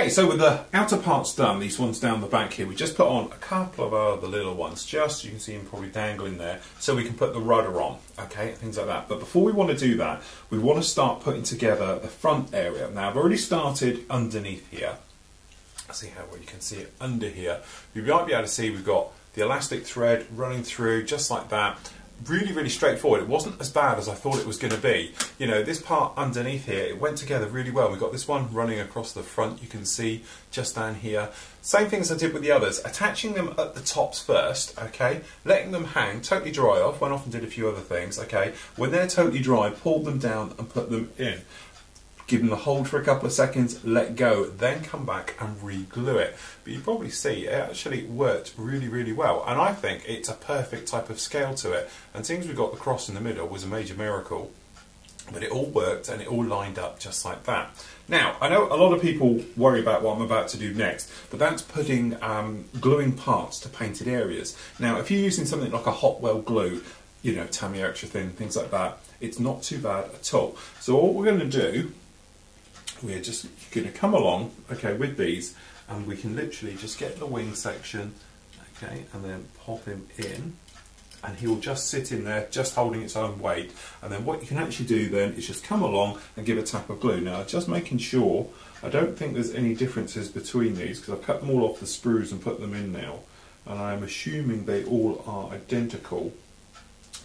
Okay, so with the outer parts done, these ones down the back here, we just put on a couple of other little ones, just, you can see them probably dangling there, so we can put the rudder on, okay, things like that. But before we want to do that, we want to start putting together the front area. Now, I've already started underneath here. See how well you can see it under here. You might be able to see we've got the elastic thread running through, just like that. Really, really straightforward. It wasn't as bad as I thought it was going to be. You know, this part underneath here, it went together really well. We've got this one running across the front, you can see just down here. Same thing as I did with the others, attaching them at the tops first, okay, letting them hang, totally dry off, went off and did a few other things, okay. When they're totally dry, pull them down and put them in. Give them the hold for a couple of seconds, let go, then come back and re-glue it. But you probably see it actually worked really, really well. And I think it's a perfect type of scale to it. And seeing as we got the cross in the middle was a major miracle. But it all worked and it all lined up just like that. Now, I know a lot of people worry about what I'm about to do next, but that's putting gluing parts to painted areas. Now, if you're using something like a hot weld glue, you know, Tamiya extra thin, things like that, it's not too bad at all. So what we're going to do, we're just going to come along, okay, with these, and we can literally just get the wing section, okay, and then pop him in, and he will just sit in there, just holding its own weight. And then what you can actually do then is just come along and give a tap of glue. Now, just making sure, I don't think there's any differences between these, because I've cut them all off the sprues and put them in now, and I'm assuming they all are identical.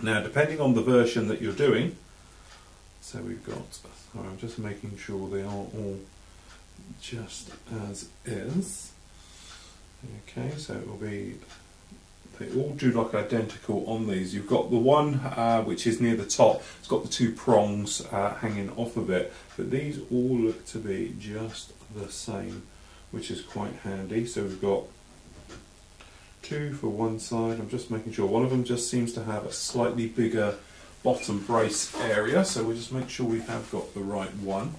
Now, depending on the version that you're doing, so we've got, so I'm just making sure they are all just as is. Okay, so it will be, they all do look identical on these. You've got the one which is near the top, it's got the two prongs hanging off of it, but these all look to be just the same, which is quite handy. So we've got two for one side. I'm just making sure one of them just seems to have a slightly bigger bottom brace area, so we'll just make sure we have got the right one.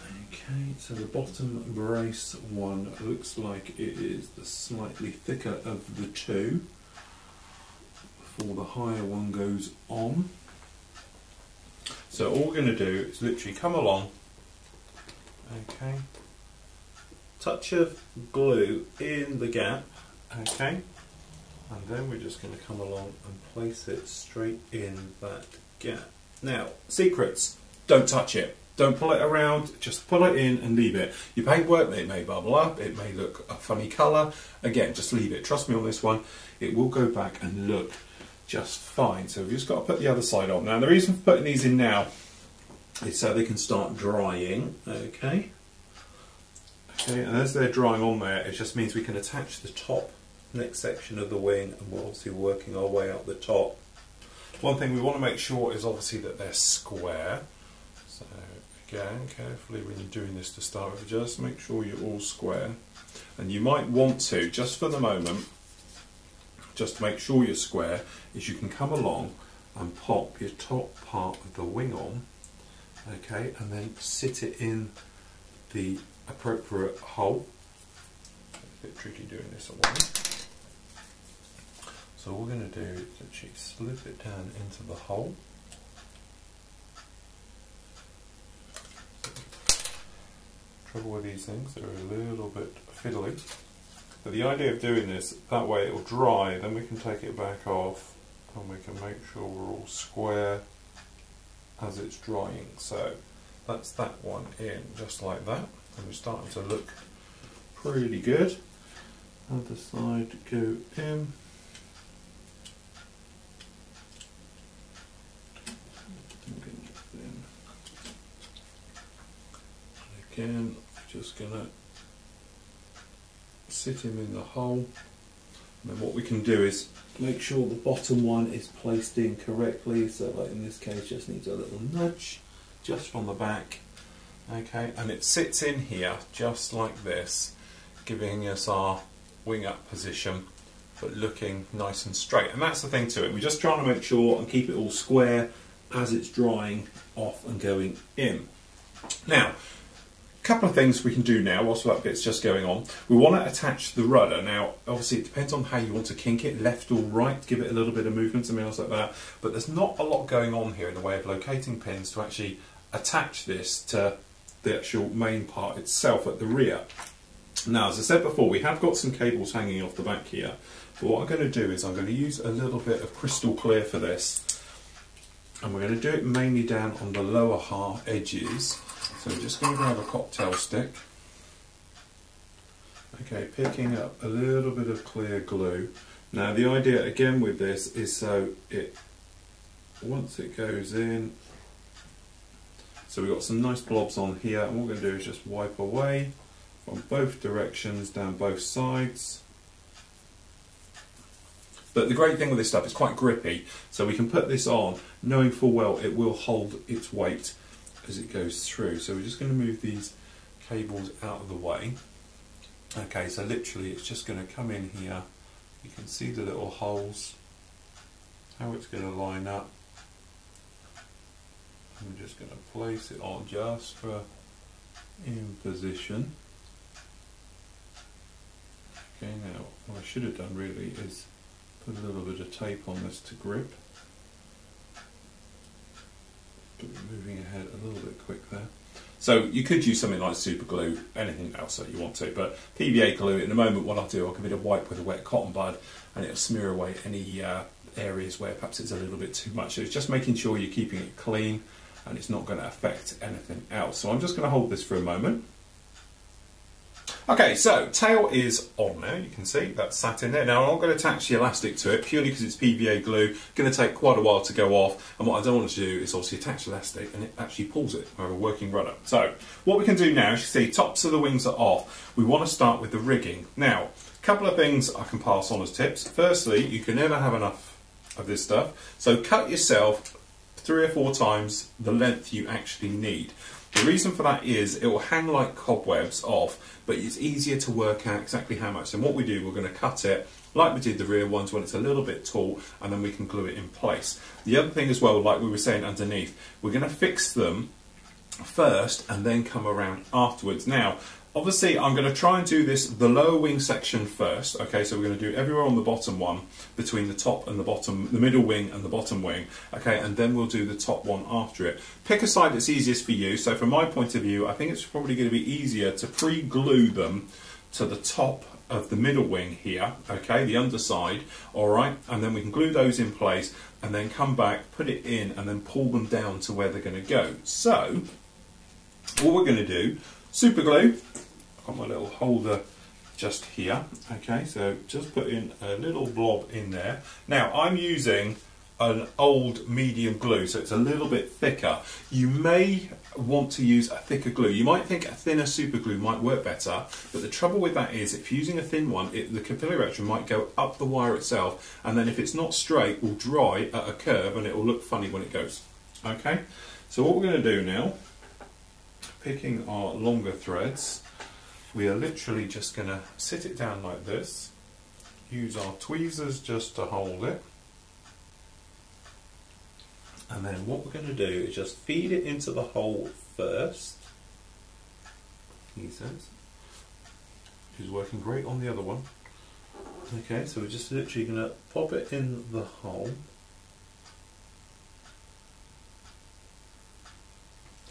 Okay, so the bottom brace one looks like it is the slightly thicker of the two before the higher one goes on. So all we're going to do is literally come along, okay, touch of glue in the gap, okay, and then we're just going to come along and place it straight in that gap. Now, secrets, don't touch it. Don't pull it around, just pull it in and leave it. Your paintwork, it may bubble up, it may look a funny colour. Again, just leave it. Trust me on this one, it will go back and look just fine. So we've just got to put the other side on. Now, the reason for putting these in now is so they can start drying, okay? Okay, and as they're drying on there, it just means we can attach the top next section of the wing, and we're obviously working our way up the top. One thing we want to make sure is obviously that they're square. So again, carefully when you're doing this to start with, just make sure you're all square. And you might want to, just for the moment, just to make sure you're square, is you can come along and pop your top part of the wing on, okay, and then sit it in the appropriate hole. It's a bit tricky doing this at once. So all we're going to do is actually slip it down into the hole. Trouble with these things, they're a little bit fiddly. But the idea of doing this, that way it will dry, then we can take it back off and we can make sure we're all square as it's drying. So that's that one in, just like that. And we're starting to look pretty good. Other side go in. Again, just going to sit him in the hole, and then what we can do is make sure the bottom one is placed in correctly. So like in this case, just needs a little nudge just from the back, okay, and it sits in here just like this, giving us our wing up position but looking nice and straight. And that's the thing to it, we're just trying to make sure and keep it all square as it's drying off and going in. Now, couple of things we can do now whilst that bit's just going on. We want to attach the rudder. Now obviously it depends on how you want to kink it, left or right, give it a little bit of movement, something else like that, but there's not a lot going on here in the way of locating pins to actually attach this to the actual main part itself at the rear. Now, as I said before, we have got some cables hanging off the back here, but what I'm going to do is I'm going to use a little bit of crystal clear for this, and we're going to do it mainly down on the lower half edges. So we're just going to grab a cocktail stick, okay, picking up a little bit of clear glue. Now the idea again with this is so it, once it goes in, so we've got some nice blobs on here, and what we're going to do is just wipe away from both directions down both sides. But the great thing with this stuff, it's quite grippy, so we can put this on knowing full well it will hold its weight as it goes through. So we're just going to move these cables out of the way. Okay, so literally it's just going to come in here. You can see the little holes, how it's going to line up. I'm just going to place it on just for in position. Okay, now what I should have done really is put a little bit of tape on this to grip. Moving ahead a little bit quick there. So you could use something like super glue, anything else that you want to, but PVA glue, in a moment what I'll do, I'll give it a wipe with a wet cotton bud and it'll smear away any areas where perhaps it's a little bit too much. So it's just making sure you're keeping it clean and it's not going to affect anything else. So I'm just going to hold this for a moment. Okay, so tail is on now, you can see that's sat in there. Now I'm not going to attach the elastic to it purely because it's PVA glue. It's going to take quite a while to go off, and what I don't want to do is obviously attach the elastic and it actually pulls it over a working rudder. So what we can do now, as you see, tops of the wings are off. We want to start with the rigging. Now, a couple of things I can pass on as tips. Firstly, you can never have enough of this stuff, so cut yourself 3 or 4 times the length you actually need. The reason for that is it will hang like cobwebs off, but it's easier to work out exactly how much. And what we do, we're going to cut it like we did the rear ones when it's a little bit tall, and then we can glue it in place. The other thing as well, like we were saying underneath, we're going to fix them first and then come around afterwards. Now, obviously I'm going to try and do this, the lower wing section first, okay, so we're going to do it everywhere on the bottom one, between the top and the bottom, the middle wing and the bottom wing, okay, and then we'll do the top one after it. Pick a side that's easiest for you. So from my point of view, I think it's probably going to be easier to pre-glue them to the top of the middle wing here, okay, the underside, alright, and then we can glue those in place and then come back, put it in and then pull them down to where they're going to go. So, what we're going to do, super glue, I've got my little holder just here, okay, so just put in a little blob in there. Now I'm using an old medium glue, so it's a little bit thicker. You may want to use a thicker glue. You might think a thinner super glue might work better, but the trouble with that is if you're using a thin one, the capillary action might go up the wire itself, and then if it's not straight, will dry at a curve and it will look funny when it goes. Okay, so what we're going to do now, picking our longer threads, we are literally just going to sit it down like this, use our tweezers just to hold it, and then what we're going to do is just feed it into the hole first. It's working great on the other one. Okay, so we're just literally going to pop it in the hole.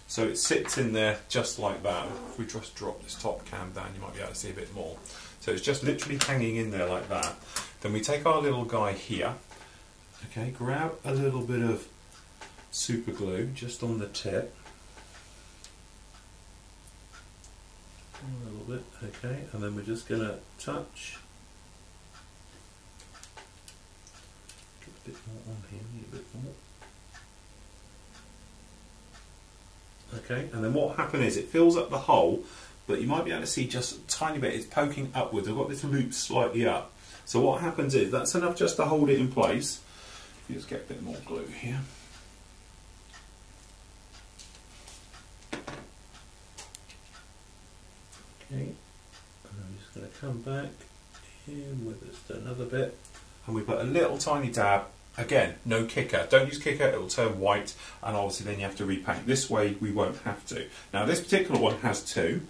So it sits in there just like that. If we just drop this top cam down, you might be able to see a bit more. So it's just literally hanging in there like that. Then we take our little guy here, okay, grab a little bit of super glue just on the tip. A little bit, okay, and then we're just going to touch. Get a bit more on here, a bit more. Okay, and then what will happen is it fills up the hole, but you might be able to see just a tiny bit, it's poking upwards. I've got this loop slightly up. So what happens is, that's enough just to hold it in place. You just get a bit more glue here. Okay, and I'm just going to come back in with just another bit, and we put a little tiny dab. Again, no kicker. Don't use kicker, it will turn white, and obviously then you have to repaint. This way we won't have to. Now this particular one has 2,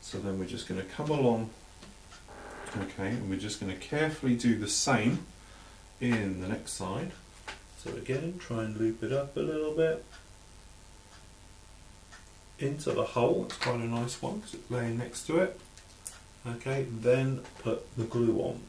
so then we're just going to come along, okay, and we're just going to carefully do the same in the next side. So again, try and loop it up a little bit. into the hole. It's quite a nice one because it's laying next to it. Okay, then put the glue on.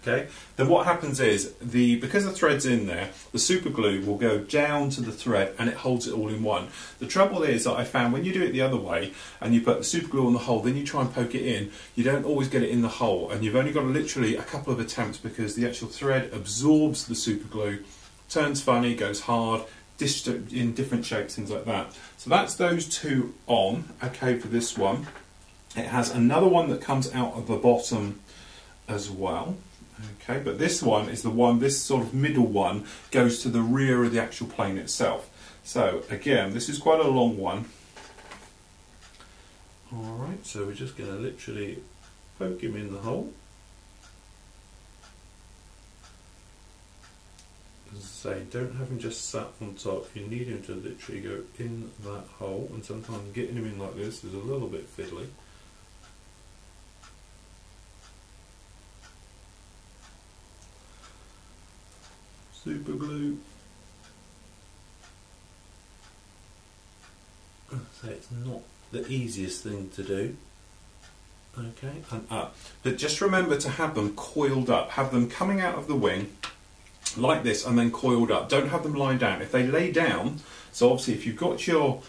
Okay, then what happens is, because the thread's in there, the super glue will go down to the thread and it holds it all in one. The trouble is that I found when you do it the other way and you put the super glue on the hole, then you try and poke it in, you don't always get it in the hole, and you've only got literally a couple of attempts because the actual thread absorbs the super glue, turns funny, goes hard, in different shapes, things like that. So that's those two on, okay, for this one. It has another one that comes out of the bottom as well. Okay, but this one is the one, this sort of middle one goes to the rear of the actual plane itself. So again, this is quite a long one. Alright, so we're just going to literally poke him in the hole. As I say, don't have him just sat on top, you need him to literally go in that hole, and sometimes getting him in like this is a little bit fiddly. Super glue. So it's not the easiest thing to do. Okay, and up. But just remember to have them coiled up. Have them coming out of the wing like this and then coiled up. Don't have them lie down. If they lay down, so obviously if you've got your,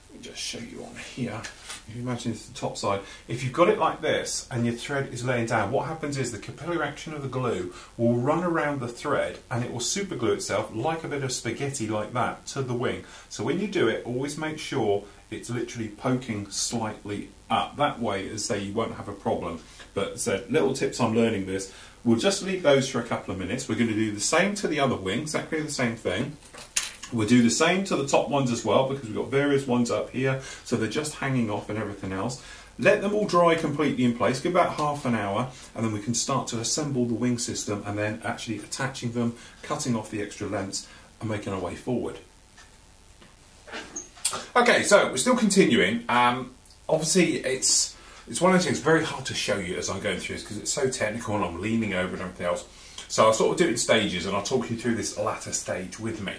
let me just show you on here. If you imagine it's the top side, if you've got it like this and your thread is laying down, what happens is the capillary action of the glue will run around the thread and it will super glue itself like a bit of spaghetti like that to the wing. So when you do it, always make sure it's literally poking slightly up. That way, as I say, you won't have a problem. But so little tips on learning this. We'll just leave those for a couple of minutes. We're going to do the same to the other wing, exactly the same thing. We'll do the same to the top ones as well because we've got various ones up here, so they're just hanging off and everything else. Let them all dry completely in place, give about half an hour, and then we can start to assemble the wing system and then actually attaching them, cutting off the extra lengths and making our way forward. Okay, so we're still continuing. Obviously it's one of those things very hard to show you as I'm going through this because it's so technical and I'm leaning over and everything else. So I'll sort of do it in stages and I'll talk you through this latter stage with me.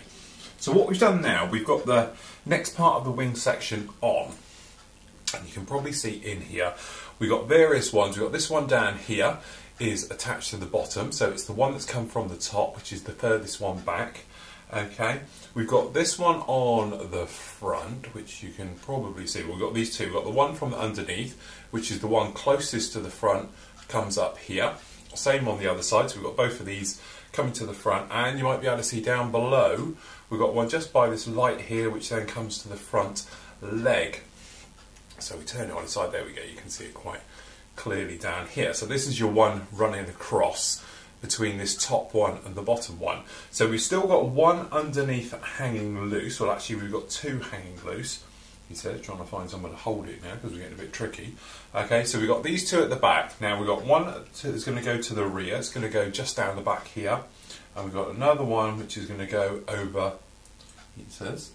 So what we've done now, we've got the next part of the wing section on, and you can probably see in here, we've got various ones. We've got this one down here is attached to the bottom, so it's the one that's come from the top, which is the furthest one back. Okay, we've got this one on the front, which you can probably see. We've got these two. We've got the one from underneath, which is the one closest to the front, comes up here. Same on the other side, so we've got both of these coming to the front, and you might be able to see down below we've got one just by this light here which then comes to the front leg. So we turn it on its side, there we go, you can see it quite clearly down here. So this is your one running across between this top one and the bottom one. So we've still got one underneath hanging loose, well actually we've got two hanging loose. He says, trying to find someone to hold it now because we're getting a bit tricky. Okay, so we've got these two at the back. Now we've got one that's going to go to the rear, it's going to go just down the back here. And we've got another one which is going to go over, it says,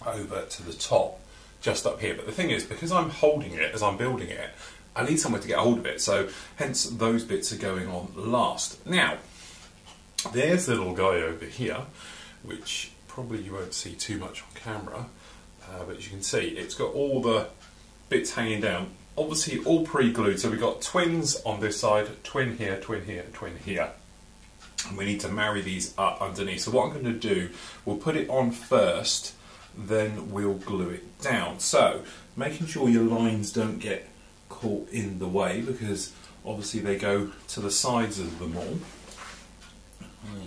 over to the top, just up here. But the thing is, because I'm holding it as I'm building it, I need somewhere to get a hold of it. So hence those bits are going on last. Now, there's the little guy over here, which probably you won't see too much on camera. But as you can see, it's got all the bits hanging down. Obviously all pre-glued, so we've got twins on this side, twin here, twin here, twin here. And we need to marry these up underneath. So what I'm going to do, we'll put it on first, then we'll glue it down. So making sure your lines don't get caught in the way, because obviously they go to the sides of them all. I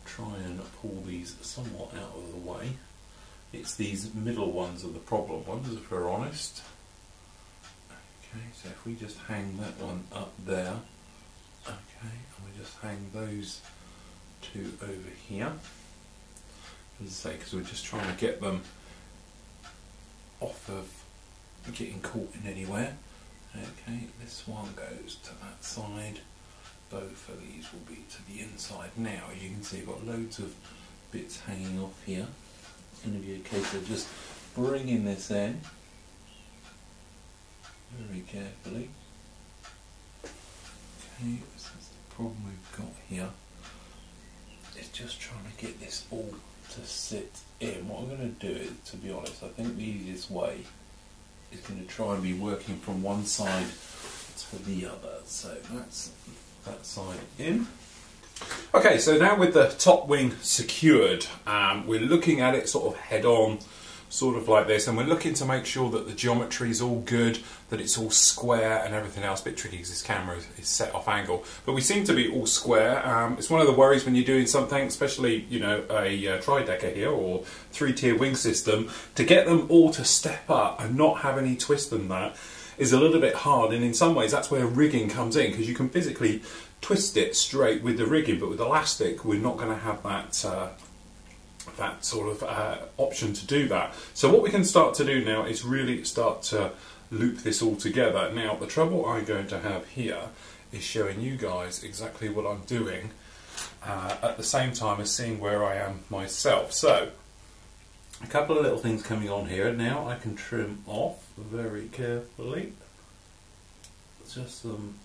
try and pull these somewhat out of the way. It's these middle ones are the problem ones, if we're honest. Okay, so if we just hang that one up there, okay, and we just hang those two over here, as I say, because we're just trying to get them off of getting caught in anywhere. Okay, this one goes to that side, both of these will be to the inside. Now, as you can see, I've got loads of bits hanging off here. It's going to be a case of just bringing this in very carefully. Okay, this is the problem we've got here. is just trying to get this all to sit in. What I'm going to do is, to be honest, I think the easiest way is going to try and be working from one side to the other. So that's that side in. Okay, so now with the top wing secured, we're looking at it sort of head on, sort of like this, and we're looking to make sure that the geometry is all good, that it's all square and everything else. A bit tricky because this camera is set off angle, but we seem to be all square. It's one of the worries when you're doing something, especially, you know, a tri-decker here or 3-tier wing system, to get them all to step up and not have any twist in that is a little bit hard, and in some ways that's where rigging comes in, because you can physically twist it straight with the rigging, but with elastic we're not going to have that sort of option to do that. So what we can start to do now is really start to loop this all together. Now the trouble I'm going to have here is showing you guys exactly what I'm doing at the same time as seeing where I am myself. So a couple of little things coming on here. Now I can trim off very carefully just some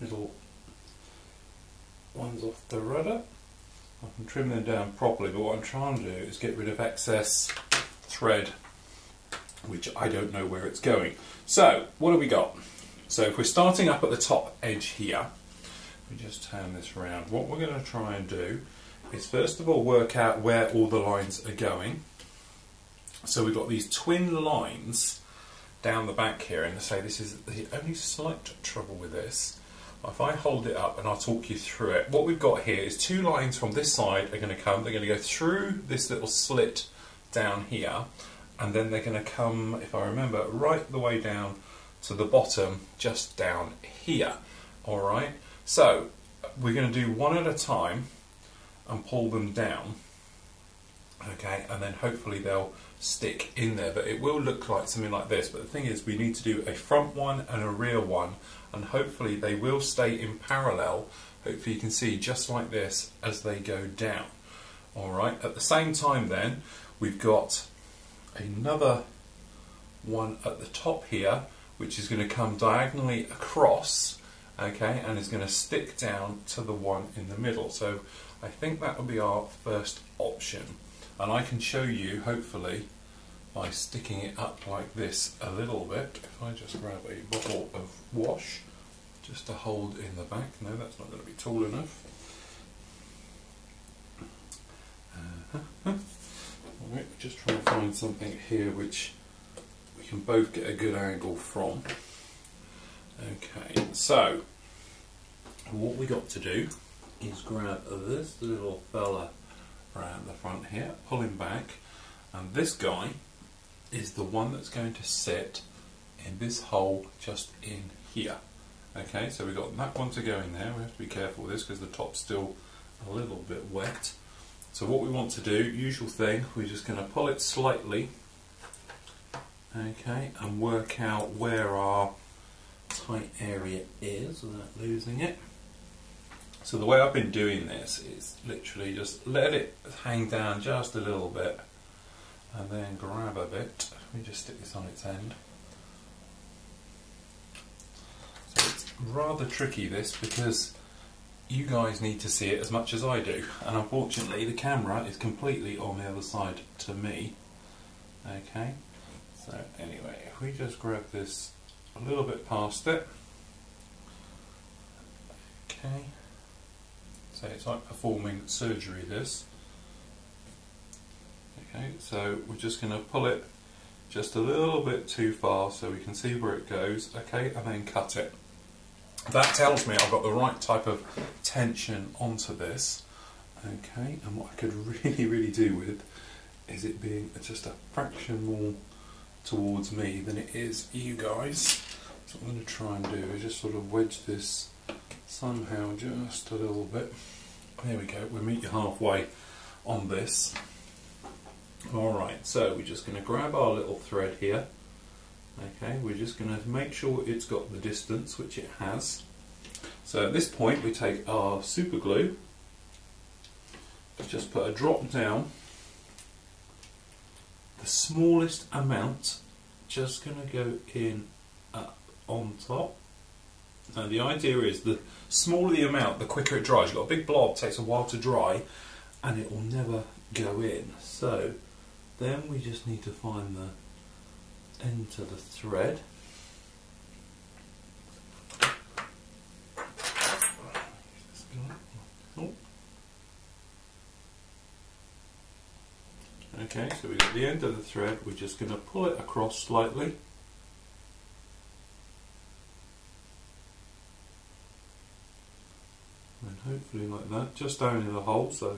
little ones off the rudder. I can trim them down properly, but what I'm trying to do is get rid of excess thread, which I don't know where it's going. So what have we got? So if we're starting up at the top edge here, we just turn this around. What we're going to try and do is first of all work out where all the lines are going. So we've got these twin lines down the back here, and to say this is the only slight trouble with this. If I hold it up and I'll talk you through it, what we've got here is two lines from this side are going to come. They're going to go through this little slit down here, and then they're going to come, if I remember, right the way down to the bottom, just down here. Alright, so we're going to do one at a time and pull them down. Okay, and then hopefully they'll stick in there, but it will look like something like this. But the thing is, we need to do a front one and a rear one, and hopefully they will stay in parallel. Hopefully you can see just like this as they go down. Alright, at the same time then, we've got another one at the top here, which is going to come diagonally across, okay, and is going to stick down to the one in the middle. So I think that will be our first option. And I can show you, hopefully, by sticking it up like this a little bit. If I just grab a bottle of wash, just to hold in the back. No, that's not going to be tall enough. Alright, just try and find something here which we can both get a good angle from. Okay, so what we got to do is grab this little fella around the front here, pull him back, and this guy is the one that's going to sit in this hole just in here. Okay, so we've got that one to go in there. We have to be careful with this because the top's still a little bit wet. So what we want to do, usual thing, we're just going to pull it slightly, okay, and work out where our tight area is without losing it. So the way I've been doing this is literally just let it hang down just a little bit and then grab a bit. Let me just stick this on its end. So it's rather tricky this, because you guys need to see it as much as I do, and unfortunately the camera is completely on the other side to me. Okay, so anyway, if we just grab this a little bit past it, okay. So it's like performing surgery, this. Okay, so we're just going to pull it just a little bit too far so we can see where it goes, okay, and then cut it. That tells me I've got the right type of tension onto this, okay, and what I could really do with is it being just a fraction more towards me than it is you guys. So what I'm going to try and do is just sort of wedge this somehow just a little bit. There we go, we'll meet you halfway on this. Alright, so we're just going to grab our little thread here. Okay, we're just going to make sure it's got the distance, which it has. So at this point we take our super glue, just put a drop down, the smallest amount, just going to go in up on top. Now the idea is the smaller the amount, the quicker it dries. You've got a big blob, takes a while to dry, and it will never go in. So then we just need to find the end to the thread. Okay, so we've got the end of the thread, we're just going to pull it across slightly. And hopefully like that, just down in the hole, so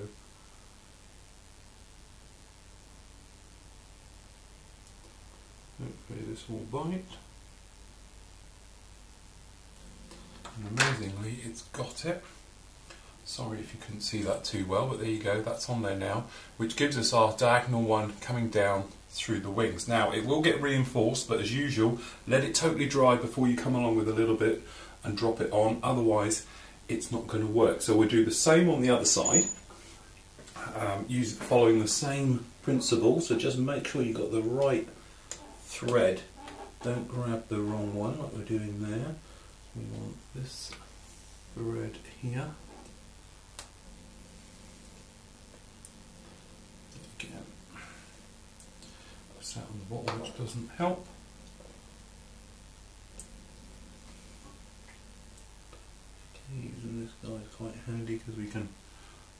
hopefully this will bite. And amazingly it's got it. Sorry if you couldn't see that too well, but there you go, that's on there now, which gives us our diagonal one coming down through the wings. Now it will get reinforced, but as usual, let it totally dry before you come along with a little bit and drop it on, otherwise it's not going to work. So we'll do the same on the other side, following the same principle, so just make sure you've got the right thread, don't grab the wrong one like we're doing there. We want this thread here. Again, that's that on the bottom, which doesn't help. Okay, using this guy is quite handy because we can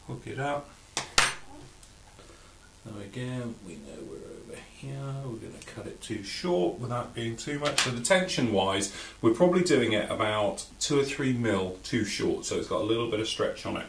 hook it up. So again, we know we're over here, we're going to cut it too short without being too much. So the tension wise, we're probably doing it about 2 or 3 mil too short, so it's got a little bit of stretch on it.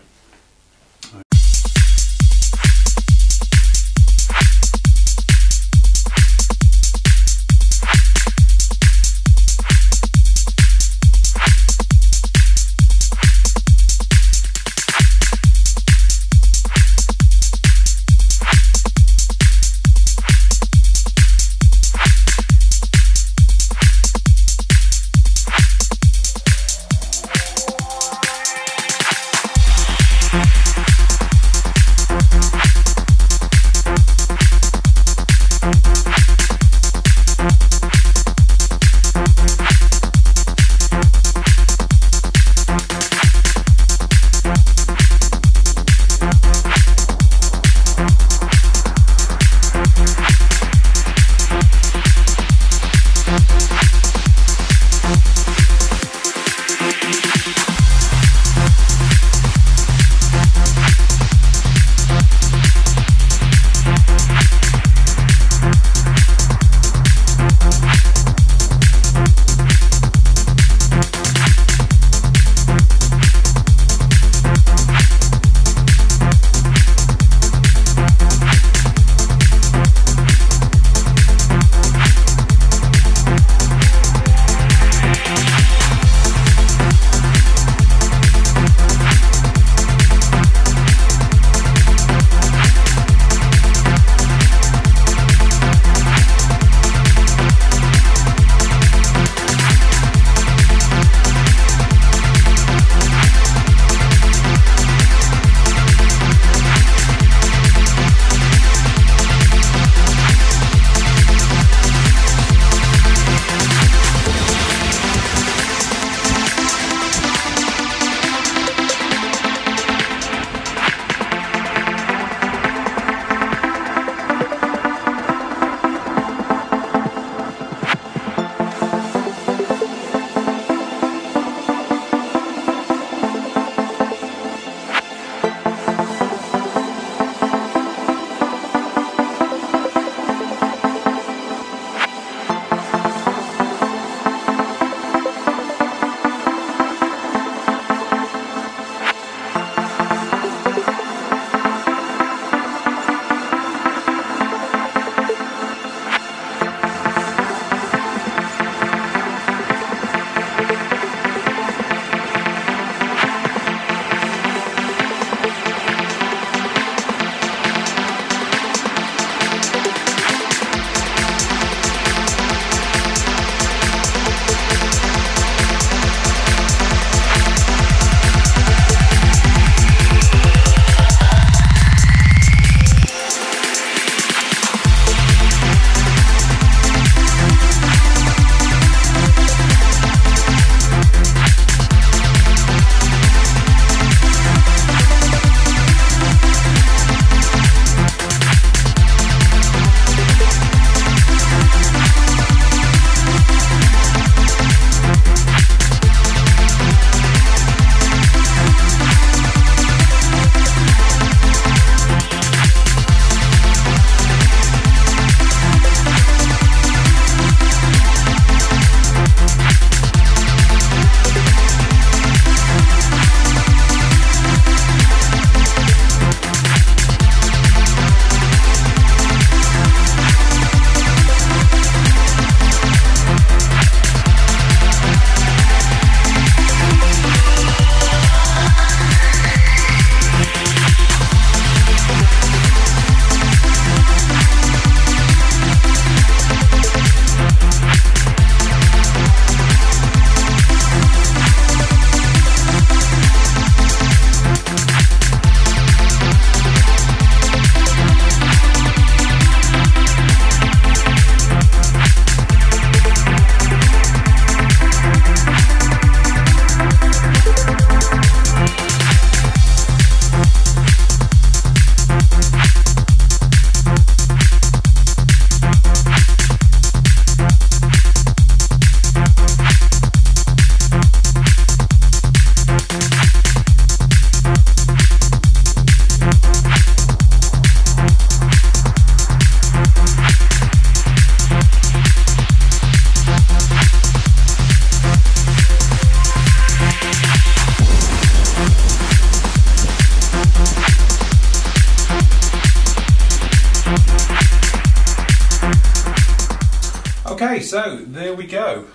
so there we go.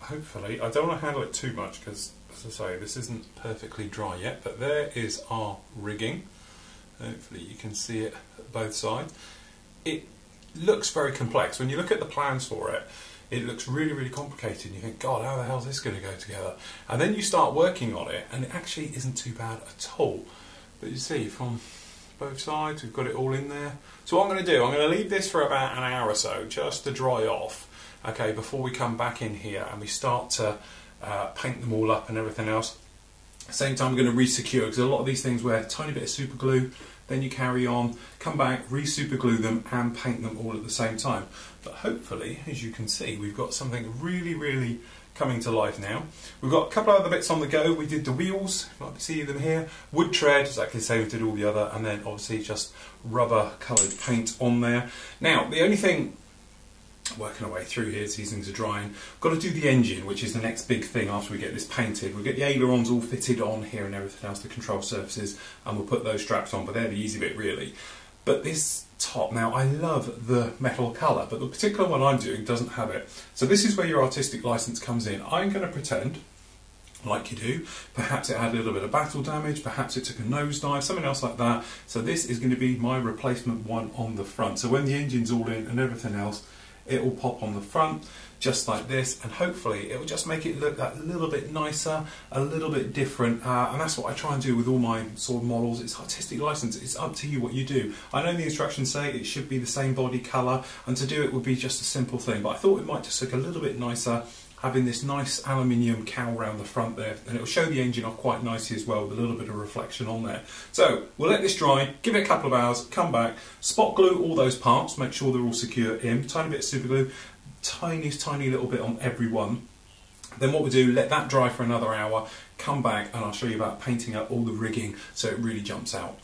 Hopefully, I don't want to handle it too much because, as I say, this isn't perfectly dry yet, but there is our rigging. Hopefully you can see it at both sides. It looks very complex. When you look at the plans for it, it looks really, really complicated. You think, God, how the hell is this going to go together? And then you start working on it, and it actually isn't too bad at all. But you see, from both sides, we've got it all in there. So what I'm going to do, I'm going to leave this for about an hour or so, just to dry off, okay, before we come back in here and we start to paint them all up and everything else. At the same time, I'm going to re-secure, because a lot of these things wear a tiny bit of super glue, then you carry on, come back, re-super glue them and paint them all at the same time. But hopefully, as you can see, we've got something really, really coming to life now. We've got a couple of other bits on the go. We did the wheels, you might see them here, wood tread, exactly the same as did all the other, and then obviously just rubber coloured paint on there. Now, the only thing, working our way through here as these things are drying, we've got to do the engine, which is the next big thing after we get this painted. We'll get the ailerons all fitted on here and everything else, the control surfaces, and we'll put those straps on, but they're the easy bit really. But this top, now I love the metal colour, but the particular one I'm doing doesn't have it. So this is where your artistic licence comes in. I'm going to pretend, like you do, perhaps it had a little bit of battle damage, perhaps it took a nosedive, something else like that. So this is going to be my replacement one on the front. So when the engine's all in and everything else, it will pop on the front just like this, and hopefully it will just make it look that little bit nicer, a little bit different, and that's what I try and do with all my sort of models. It's artistic license, it's up to you what you do. I know the instructions say it should be the same body colour, and to do it would be just a simple thing, but I thought it might just look a little bit nicer having this nice aluminium cowl around the front there, and it will show the engine off quite nicely as well with a little bit of reflection on there. So we'll let this dry, give it a couple of hours, come back, spot glue all those parts, make sure they're all secure in, tiny bit of super glue, tiny little bit on every one. Then what we'll do, let that dry for another hour, come back and I'll show you about painting up all the rigging so it really jumps out.